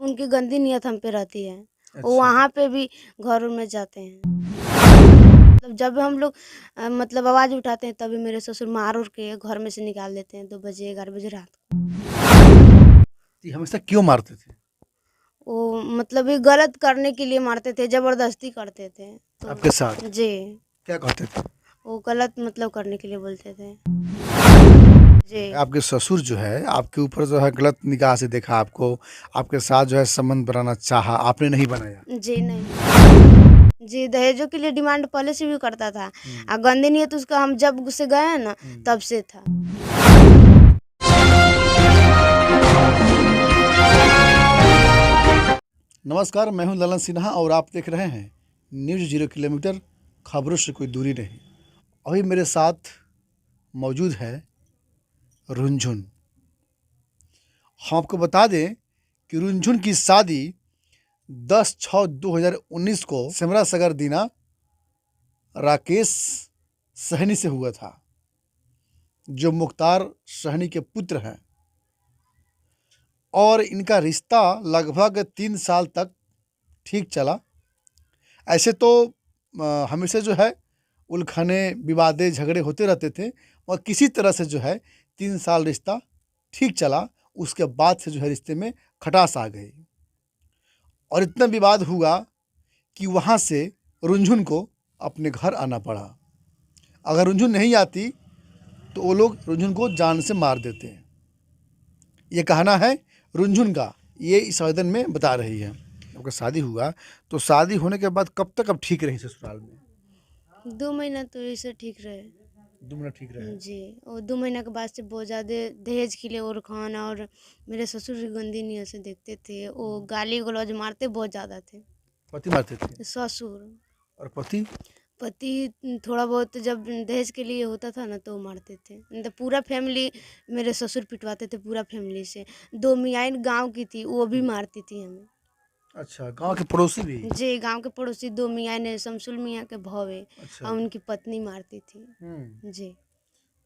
उनकी गंदी नियत हम पे रहती है। वो अच्छा। वहाँ पे भी घरों में जाते हैं। मतलब जब हम लोग मतलब आवाज़ उठाते हैं तभी मेरे ससुर मार-उर के घर में से निकाल देते हैं 2 बजे 11 बजे रात को। ये हमेशा क्यों मारते थे? वो मतलब ये गलत करने के लिए मारते थे, ज़बरदस्ती करते थे। तो आपके साथ? जी, क्या कहते थे? वो गलत मतलब करने के लिए बोलते थे। जी। आपके ससुर जो है, आपके ऊपर जो है गलत निगाह से देखा आपको, आपके साथ जो है संबंध बनाना चाहा, आपने नहीं बनाया। जी, नहीं। जी, दहेजों के लिए डिमांड पहले से भी करता था। हुँ। गंदी नियत उसका हम जब से गए हैं ना, हुँ। तब से था। नमस्कार, मैं हूं ललन सिन्हा और आप देख रहे हैं न्यूज़ 0 किलोमीटर, खबरों से कोई दूरी नहीं। अभी मेरे साथ मौजूद है रुनझुन। हम आपको बता दें कि रुनझुन की शादी 10/6/2019 को सिमरा सगर दीना राकेश सहनी से हुआ था, जो मुख्तार सहनी के पुत्र हैं। और इनका रिश्ता लगभग 3 साल तक ठीक चला। ऐसे तो हमेशा जो है उलझने, विवादें, झगड़े होते रहते थे और किसी तरह से जो है 3 साल रिश्ता ठीक चला। उसके बाद से जो है रिश्ते में खटास आ गई और इतना विवाद हुआ कि वहाँ से रुनझुन को अपने घर आना पड़ा। अगर रुनझुन नहीं आती तो वो लोग रुनझुन को जान से मार देते हैं। ये कहना है रुनझुन का, ये इस आवेदन में बता रही है। आपका शादी हुआ तो शादी होने के बाद कब तक अब ठीक रही ससुराल में? 2 महीना तो ऐसे ठीक रहे। 2 महीना ठीक रहे। जी, और 2 महीना के बाद से बहुत ज़्यादा दहेज के लिए और खाना और मेरे ससुर भी गंदी नियत से देखते थे। वो गाली-गलौज मारते बहुत ज़्यादा थे। पति मारते थे ससुर। और पति? पति थोड़ा बहुत जब दहेज के लिए होता था ना तो मारते थे। नहीं तो पूरा फैमिली मेरे ससुर पिटवाते थे पूरा फैमिली से। 2 मियाँ गाँव की थी, वो भी मारती थी हमें। अच्छा, गाँव के पड़ोसी भी? जी, गाँव के पड़ोसी 2 मियाँ ने शमसुल मियाँ के भवे अच्छा। और उनकी पत्नी मारती थी। हुँ। जी।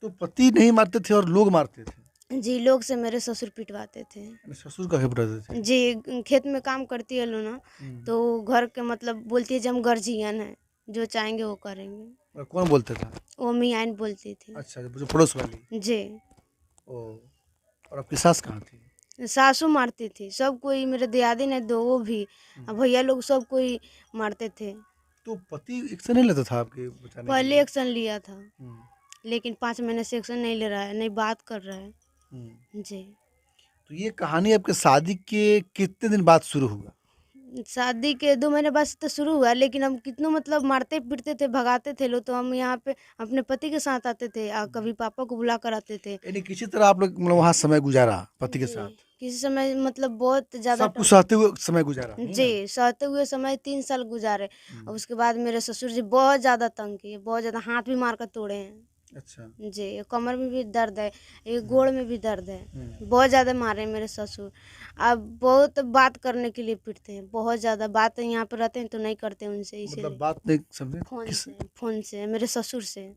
तो पति नहीं मारते थे और लोग मारते थे? जी, लोग से मेरे ससुर पिटवाते थे। यानी ससुर काहे पिटाते थे? जी, खेत में काम करती है लो ना, हुँ। तो घर के मतलब बोलती है, "जे हम गर्जियन हैं, जो चाहेंगे वो करेंगे।" और कौन बोलता था? वो मियाँ बोलती थी। अच्छा, जो पड़ोस वाली? जी, ओह! और आपकी सास कहाँ थी? सासू मारती थी, सब कोई मेरे दियादिन है 2 वो भी, हुँ। भैया लोग सब कोई मारते थे। तो पति एक्शन नहीं लेता था आपके बचाने के पहले लिए? एक्शन लिया था, हुँ। लेकिन 5 महीने से एक्शन नहीं ले रहा है, नहीं बात कर रहा है। हुँ। जी। तो ये कहानी आपके शादी के कितने दिन बाद शुरू हुआ? शादी के 2 महीने बाद से तो शुरू हुआ, लेकिन हम कितनों मतलब मारते-पीटते थे, भगाते थे लोग, तो हम यहाँ पे अपने पति के साथ आते थे, कभी पापा को बुला कर आते थे। यानी किसी तरह आप लोग मतलब वहाँ समय गुज़ारा पति के जी, साथ? किसी समय मतलब बहुत ज़्यादा सब कुछ सहते हुए समय गुज़ारा, नहीं ना? जी, सहते हुए समय 3 साल गुज़ारे और हुँ। उसके बाद मेरे ससुर जी बहुत ज़्यादा तंग किए, बहुत ज़्यादा हाथ भी मार कर तोड़े हैं। अच्छा। जी, कमर में भी दर्द है, ये हुँ। गोड़ में भी दर्द है। हुँ। बहुत ज़्यादा मारे हैं मेरे ससुर। अब बहुत बात करने के लिए पीटते हैं, बहुत ज़्यादा बात यहाँ पे रहते हैं तो नहीं करते उनसे मतलब इसीलिए। बात नहीं समझे? फ़ोन किस से फ़ोन से, मेरे ससुर से।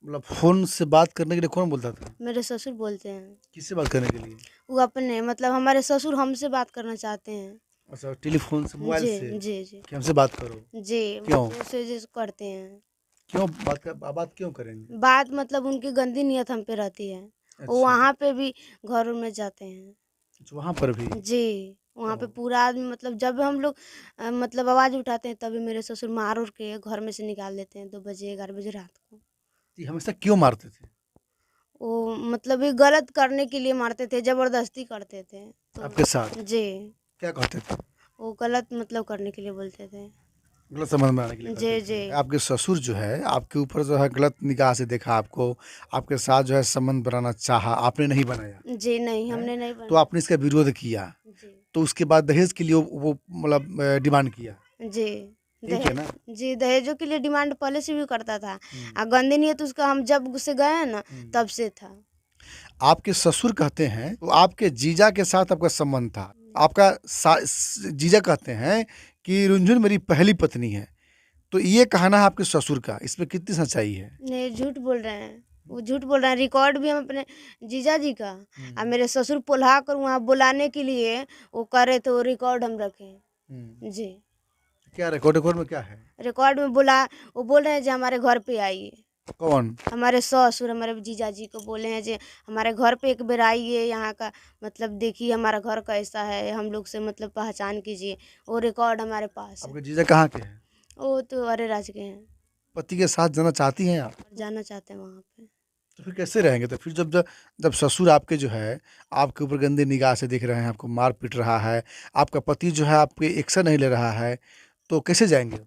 मतलब फ़ोन से बात करने के लिए कौन बोलता था? मेरे ससुर बोलते हैं। किससे बात करने के लिए? वो अपने मतलब हमारे ससुर हमसे बात करना चाहते हैं। अच्छा, टेलीफ़ोन से, मोबाइल जी, से जी, जी। कि हमसे बात करो। जी, क्यों? मैसेजेस करते हैं। क्यों बात क्यों करेंगे? बात मतलब उनकी गंदी नियत हम पे रहती है। वो अच्छा। वहाँ पे भी घरों में जाते हैं। अच्छा, वहाँ पर भी? जी, वहाँ पे ओह! पूरा आदमी मतलब जब हम लोग मतलब आवाज़ उठाते हैं तभी मेरे ससुर मार-उर के घर में से निकाल देते हैं 2 बजे 11 बजे रात को। ये हमेशा क्यों मारते थे? वो मतलब ये गलत करने के लिए मारते थे, ज़बरदस्ती करते थे। तो आपके साथ? जी, क्या कहते थे? वो गलत मतलब करने के लिए बोलते थे। गलत संबंध बनाने के लिए जी, कहते जी। थे। आपके ससुर जो है, आपके ऊपर जो है गलत निगाह से देखा आपको, आपके साथ जो है संबंध बनाना चाहा, आपने नहीं बनाया, जी, नहीं, हैं? हमने नहीं तो बनाया। आपने इसका विरोध किया। जी, तो उसके बाद दहेज के लिए वो मतलब डिमांड किया, जी। ठीक है ना? जी, दहेजों के लिए डिमांड पहले से भी करता था। हुँ। गंदी नियत उसका हम जब से गए हैं ना, हुँ। तब से था। आपके ससुर कहते हैं, तो आपके जीजा के साथ आपका संबंध था। आपका जीजा कहते हैं कि रुनझुन मेरी पहली पत्नी है। तो ये कहना है आपके ससुर का, इसमें कितनी सच्चाई है? नहीं, झूठ बोल रहे हैं। वो झूठ बोल रहे हैं। रिकॉर्ड भी हम अपने जीजा जी का और हम्म, मेरे ससुर पुल्हा कर वहाँ बुलाने के लिए वो करे तो रिकॉर्ड हम रखे हम्म। जी। क्या रिकॉर्ड रिकॉर्ड में क्या है? रिकॉर्ड में बोला, वो बोल रहे हैं जो हमारे घर पे आइए। कौन? हमारे ससुर हमारे जीजा जी को बोले हैं जो हमारे घर पे एक बार आइए, यहाँ का मतलब देखिए हमारा घर कैसा है, हम लोग से मतलब पहचान कीजिए। वो रिकॉर्ड हमारे पास है। आपके जीजा कहाँ के हैं? वो तो अरे राज के हैं पति के साथ जाना चाहती हैं आप? और जाना चाहते हैं वहाँ पे। तो फिर कैसे रहेंगे? तो फिर जब ससुर आपके जो है आपके ऊपर गंदी निगाह से देख रहे हैं, आपको मार पीट रहा है, आपका पति जो है आपके एक्शन नहीं ले रहा है, तो कैसे जाएंगे?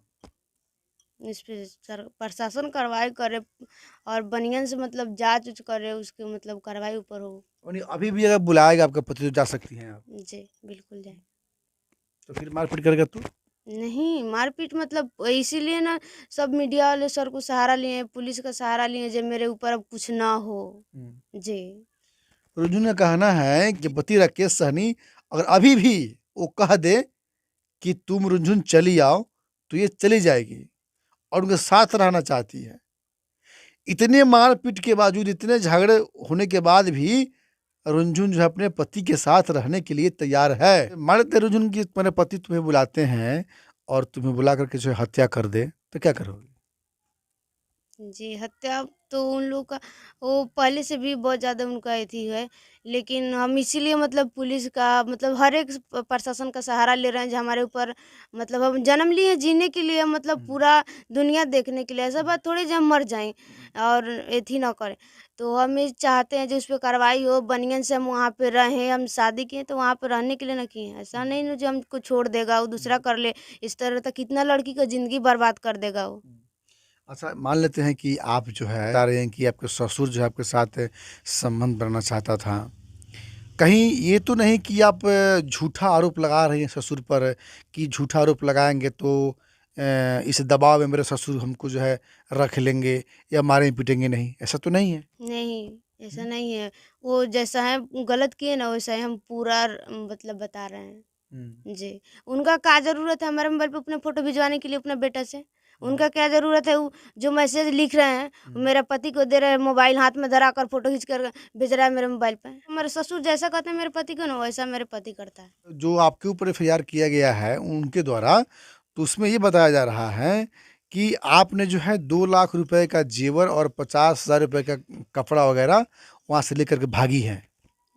इस पे सर प्रशासन कार्रवाई करे और बनियन से मतलब जांच उच करे, उसके मतलब कार्रवाई ऊपर हो। यानी अभी भी अगर बुलाएगा आपका पति तो जा सकती हैं आप? जी बिल्कुल जाए। तो फिर मारपीट करेगा तो? नहीं मारपीट मतलब इसीलिए ना सब मीडिया वाले सर को सहारा लिए हैं, पुलिस का सहारा लिए हैं, जब मेरे ऊपर अब कुछ ना हो। जी। रुजुन का कहना है कि पति राकेश सहनी अगर अभी भी वो कह दे कि तुम रुझुन चली आओ, तो ये चली जाएगी और उनके साथ रहना चाहती है। इतने मारपीट के बावजूद, इतने झगड़े होने के बाद भी रुझुन जो है अपने पति के साथ रहने के लिए तैयार है। मान लेते हैं रुझुन की तुम्हारे पति तुम्हें बुलाते हैं और तुम्हें बुला करके जो है हत्या कर दे, तो क्या करोगे? जी, हत्या तो उन लोग का वो पहले से भी बहुत ज़्यादा उनका एथी है, लेकिन हम इसीलिए मतलब पुलिस का मतलब हर एक प्रशासन का सहारा ले रहे हैं जो हमारे ऊपर मतलब हम जन्म लिए हैं जीने के लिए, मतलब पूरा दुनिया देखने के लिए। ऐसा बात थोड़ी जो हम मर जाएँ और एथी ना करें। तो हम ये चाहते हैं जो इस पे कार्रवाई हो, बनियन से हम वहाँ पे रहें, हम शादी किए तो वहाँ पे रहने के लिए ना किए हैं। ऐसा नहीं ना जो हमको छोड़ देगा, वो दूसरा कर ले, इस तरह तो कितना लड़की का ज़िंदगी बर्बाद कर देगा वो। अच्छा, मान लेते हैं कि आप जो है बता रहे हैं कि आपके ससुर जो है आपके साथ संबंध बनाना चाहता था। कहीं ये तो नहीं कि आप झूठा आरोप लगा रही हैं ससुर पर कि झूठा आरोप लगाएँगे तो इस दबाव में मेरे ससुर हमको जो है रख लेंगे या मारेंगे-पीटेंगे नहीं, ऐसा तो नहीं है? नहीं, ऐसा हुँ, नहीं है। वो जैसा है गलत किए ना वैसा ही हम पूरा मतलब बता रहे हैं। हुँ, जी, उनका क्या ज़रूरत है हमारे मोबाइल पे अपने फ़ोटो भिजवाने के लिए अपने बेटा से? हुँ, उनका क्या ज़रूरत है वो जो मैसेज लिख रहे हैं, वो हुँ। मेरे पति को दे रहे हैं, मोबाइल हाथ में धरा कर फ़ोटो खींच कर भेज रहा है मेरे मोबाइल पे। हमारे ससुर जैसा कहते हैं मेरे पति को ना वैसा मेरे पति करता है। जो आपके ऊपर एफआईआर किया गया है उनके द्वारा, तो उसमें ये बताया जा रहा है कि आपने जो है 2 लाख रुपए का जेवर और 50,000 रुपए का कपड़ा वगैरह वहाँ से लेकर के भागी हैं।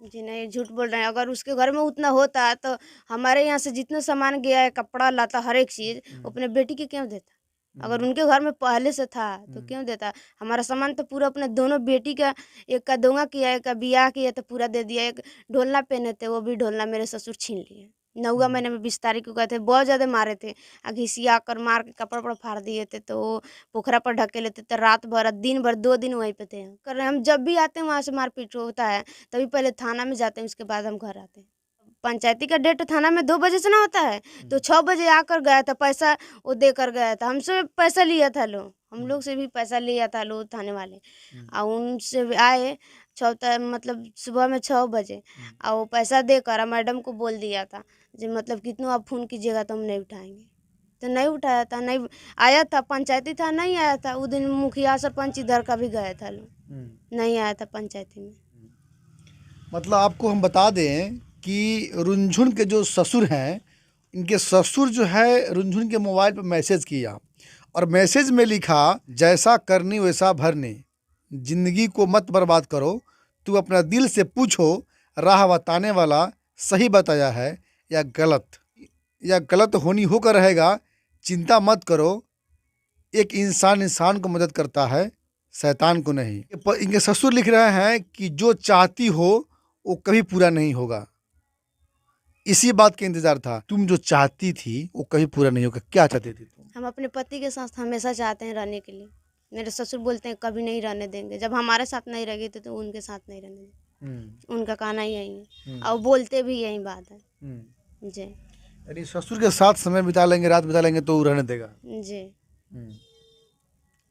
जी नहीं, झूठ बोल रहे हैं। अगर उसके घर में उतना होता तो हमारे यहाँ से जितना सामान गया है, कपड़ा-लत्ता हर एक चीज़, वो हुँ, अपने बेटी के क्यों देता? अगर हुँ, उनके घर में पहले से था तो हुँ, क्यों देता? हमारा सामान तो पूरा अपने दोनों बेटी का, एक का दोंगा किया, एक का बियाह किया तो पूरा दे दिया। एक ढोलना पहने थे, वो भी ढोलना मेरे ससुर छीन लिए। 9वाँ हुँ। महीने में 20 तारीख को गए थे, बहुत ज़्यादा मारे थे। घिसिया कर मार के कपड़ा-वपड़ा फाड़ दिए थे, तो वो पोखरा पर ढकेले थे, तो रात भर, दिन भर 2 दिन वहीं पे थे। कर रहे हम जब भी आते हैं वहाँ से मारपीट होता है, तभी पहले थाना में जाते हैं, उसके बाद हम घर आते हैं। पंचायती का डेट थाना में 2 बजे से ना होता है, तो 6 बजे आकर गया था, पैसा वो देकर गया था। हमसे पैसा लिया था लोग, हम लोग से भी पैसा लिया था लोग थाने वाले। उनसे भी आए 6 मतलब सुबह में 6 बजे वो पैसा देकर मैडम को बोल दिया था जी मतलब कितनों आप फ़ोन कीजिएगा तो हम नहीं उठाएँगे। तो नहीं उठाया था, नहीं आया था, पंचायती था नहीं आया था। उस दिन मुखिया सरपंच इधर का भी गए था लोग, नहीं आया था पंचायती में। मतलब आपको हम बता दें कि रुनझुन के जो ससुर हैं, इनके ससुर जो है रुनझुन के मोबाइल पे मैसेज किया और मैसेज में लिखा, जैसा करनी वैसा भरनी, जिंदगी को मत बर्बाद करो, तू अपना दिल से पूछो, राह बताने वाला सही बताया है या गलत होनी होकर रहेगा, चिंता मत करो, एक इंसान इंसान को मदद करता है, शैतान को नहीं। इनके ससुर लिख रहे हैं कि जो चाहती हो वो कभी पूरा नहीं होगा। इसी बात का इंतजार था। तुम जो चाहती थी वो कभी पूरा नहीं होगा। क्या चाहती थी तुम? हम अपने पति के साथ हमेशा चाहते हैं रहने के लिए। मेरे ससुर बोलते हैं कभी नहीं रहने देंगे। जब हमारे साथ नहीं रहेगी तो उनके साथ नहीं रहने देंगे। हम्म, उनका कहना ही यही है हम्म, और बोलते भी यही बात है। हम्म। जी, यानी ससुर के साथ समय बिता लेंगे, रात बिता लेंगे तो वो रहने देगा। जी, हम्म।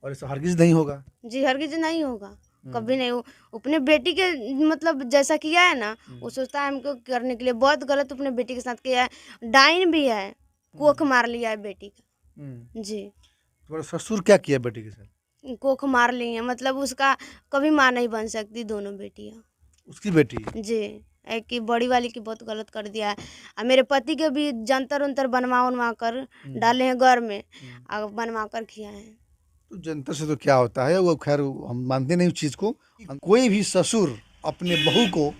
और ऐसा हरगिज नहीं होगा। जी, हरगिज़ नहीं होगा, कभी हम्म, नहीं। वो अपने बेटी के मतलब जैसा किया है ना, वो सोचता है हमको करने के लिए बहुत गलत अपने बेटी के साथ किया है। डाइन भी है, कोख मार लिया है बेटी का। हम्म। जी। तुम्हारे ससुर क्या किया बेटी के साथ? कोख मार ली हैं, मतलब उसका कभी माँ नहीं बन सकती दोनों बेटियाँ। उसकी बेटी? जी, एक की बड़ी वाली की बहुत गलत कर दिया है। मेरे पति के भी जंतर-उंतर बनवा-उनवा कर डाले हैं घर में और बनवा कर खिलाए हैं। तो जंतर से तो क्या होता है, वो खैर हम मानते नहीं उस चीज़ को। कोई भी ससुर अपने बहू को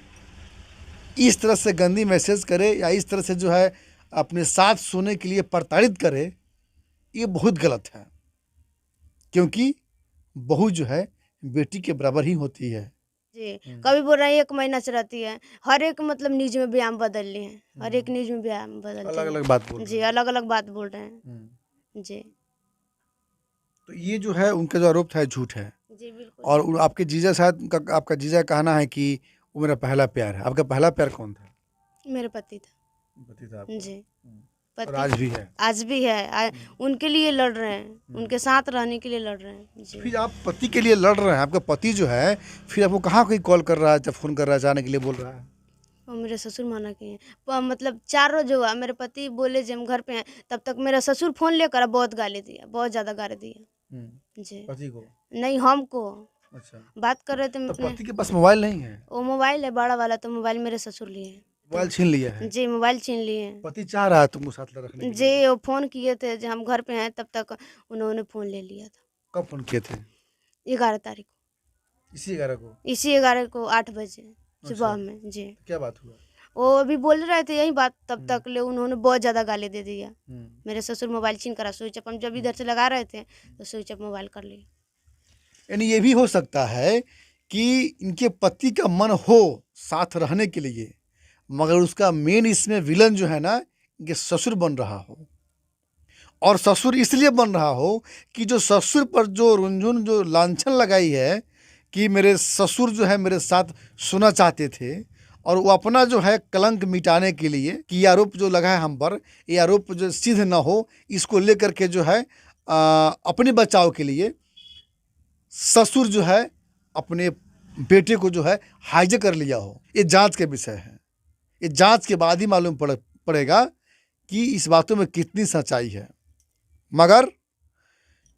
इस तरह से गंदी मैसेज करे या इस तरह से जो है अपने साथ सोने के लिए प्रताड़ित करे, ये बहुत गलत है। क्योंकि बहू जो है बेटी के बराबर ही होती है। जी, कभी बोल रहे हैं 1 महीना से रहती है। हर एक मतलब न्यूज़ में बयान बदल लिए हैं। हर एक न्यूज़ में बयान बदलते हैं। अलग-अलग बात बोल जी, रहे हैं। अलग-अलग बात बोल रहे हैं। हुँ। जी। तो ये जो है उनका जो आरोप था ये झूठ है। जी, बिल्कुल और झूठ है। आपके जीजा शायद का आपका जीजा का कहना है कि वो मेरा पहला प्यार है। आपका पहला प्यार कौन था? मेरे पति था। पति था आपका। जी, और पति आज भी है। आज भी है। उनके लिए लड़ रहे हैं, उनके साथ रहने के लिए लड़ रहे हैं। जी। फिर आप पति के लिए लड़ रहे हैं, आपका पति जो है फिर आपको कहाँ कोई कॉल कर रहा है, जब फ़ोन कर रहा है, जाने के लिए बोल रहा है? और मेरे ससुर मना किए हैं। मतलब 4 रोज़ हुआ मेरे पति बोले जब हम घर पे हैं, तब तक मेरा ससुर फ़ोन लेकर बहुत गाली दिया, बहुत ज़्यादा गाली दिया। जी। पति को? नहीं हमको, अच्छा। बात कर रहे थे हम तो अपने। पति के पास मोबाइल नहीं है? वो मोबाइल है बड़ा वाला, तो मोबाइल मेरे ससुर लिए हैं। मोबाइल छीन लिया है? जी, मोबाइल छीन लिए हैं। पति चाह रहा है तुमको साथ में रखने के लिए? जी, वो फ़ोन किए थे जब हम घर पे हैं, तब तक उन्होंने फ़ोन ले लिया था। कब फ़ोन किए थे? 11 तारीख को। इसी 11 को? इसी 11 को 8 बजे सुबह अच्छा। में। जी। क्या बात हुआ? वो अभी बोल रहे थे यही बात, तब तक ले उन्होंने बहुत ज़्यादा गाली दे दिया। मेरे ससुर मोबाइल छीन कर स्विच ऑफ, हम जब इधर से लगा रहे थे तो स्विच ऑफ मोबाइल कर लिए। यानी ये भी हो सकता है कि इनके पति का मन हो साथ रहने के लिए, मगर उसका मेन इसमें विलन जो है ना, इनके ससुर बन रहा हो। और ससुर इसलिए बन रहा हो कि जो ससुर पर जो रुंझुन जो लांछन लगाई है कि मेरे ससुर जो है मेरे साथ सोना चाहते थे, और वो अपना जो है कलंक मिटाने के लिए कि ये आरोप जो लगा है हम पर, ये आरोप जो सिद्ध ना हो, इसको लेकर के जो है अपने बचाव के लिए ससुर जो है अपने बेटे को जो है हाईजैक कर लिया हो। ये जांच के विषय है। ये जांच के बाद ही मालूम पड़ेगा कि इस बातों में कितनी सच्चाई है। मगर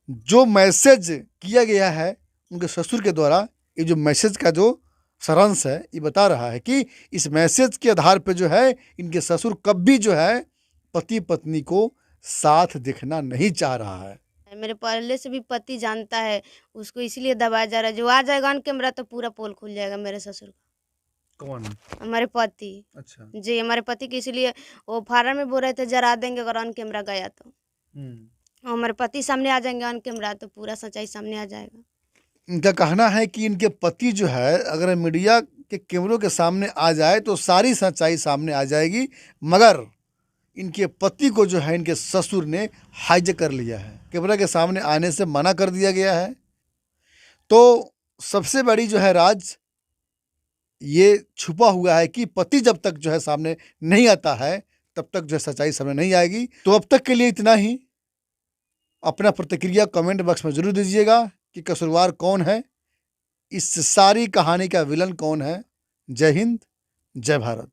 जो मैसेज किया गया है उनके ससुर के द्वारा, ये जो मैसेज का जो सारांश है, ये बता रहा है कि इस मैसेज के आधार पे जो है इनके ससुर कभी जो है पति पत्नी को साथ देखना नहीं चाह रहा है। मेरे पहले से भी पति जानता है, उसको इसलिए दबाया जा रहा है। जो आ जाएगा ऑन कैमरा तो पूरा पोल खुल जाएगा मेरे ससुर का। कौन? हमारे पति। अच्छा। जी, हमारे पति के इसलिए वो फार्म में बोल रहे थे जरा देंगे अगर ऑन कैमरा गया तो। हमारे पति सामने आ जाएंगे ऑन कैमरा तो पूरा सच्चाई सामने आ जाएगा। इनका कहना है कि इनके पति जो है अगर मीडिया के कैमरों के सामने आ जाए तो सारी सच्चाई सामने आ जाएगी, मगर इनके पति को जो है इनके ससुर ने हाईजैक कर लिया है, कैमरा के सामने आने से मना कर दिया गया है। तो सबसे बड़ी जो है राज ये छुपा हुआ है कि पति जब तक जो है सामने नहीं आता है तब तक जो है सच्चाई सामने नहीं आएगी। तो अब तक के लिए इतना ही। अपना प्रतिक्रिया कमेंट बॉक्स में ज़रूर दीजिएगा कि कसूरवार कौन है, इस सारी कहानी का विलन कौन है। जय हिंद, जय भारत।